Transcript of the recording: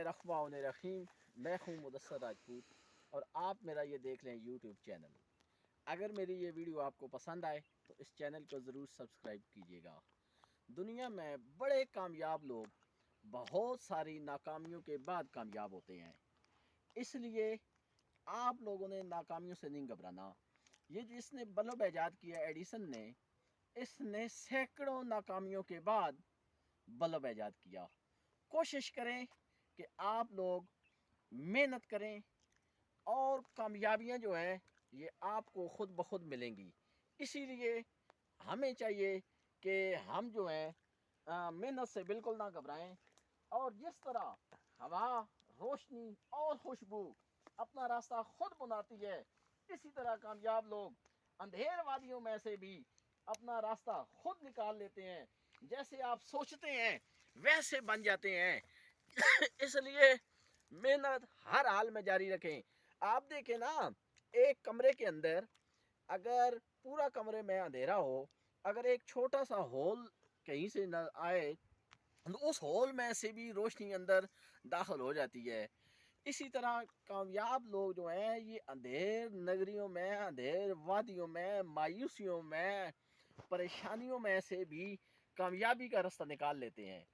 बिस्मिल्लाहिर्रहमानिर्रहीम। मैं हूँ मुदस्सर राजपूत और आप मेरा ये देख लें यूट्यूब चैनल। अगर मेरी ये वीडियो आपको पसंद आए तो इस चैनल को ज़रूर सब्सक्राइब कीजिएगा। दुनिया में बड़े कामयाब लोग बहुत सारी नाकामियों के बाद कामयाब होते हैं, इसलिए आप लोगों ने नाकामियों से नहीं घबराना। ये जिसने बल्ब ईजाद किया एडिसन ने, इसने सैकड़ों नाकामियों के बाद बल्ब ईजाद किया। कोशिश करें कि आप लोग मेहनत करें और कामयाबियां जो हैं ये आपको खुद ब खुद मिलेंगी। इसीलिए हमें चाहिए कि हम जो हैं मेहनत से बिल्कुल ना घबराएं और जिस तरह हवा, रोशनी और खुशबू अपना रास्ता खुद बनाती है, इसी तरह कामयाब लोग अंधेर वादियों में से भी अपना रास्ता खुद निकाल लेते हैं। जैसे आप सोचते हैं वैसे बन जाते हैं। इसलिए मेहनत हर हाल में जारी रखें। आप देखें ना, एक कमरे के अंदर अगर पूरा कमरे में अंधेरा हो, अगर एक छोटा सा होल कहीं से न आए तो उस होल में से भी रोशनी अंदर दाखिल हो जाती है। इसी तरह कामयाब लोग जो हैं ये अंधेर नगरियों में, अंधेर वादियों में, मायूसियों में, परेशानियों में से भी कामयाबी का रास्ता निकाल लेते हैं।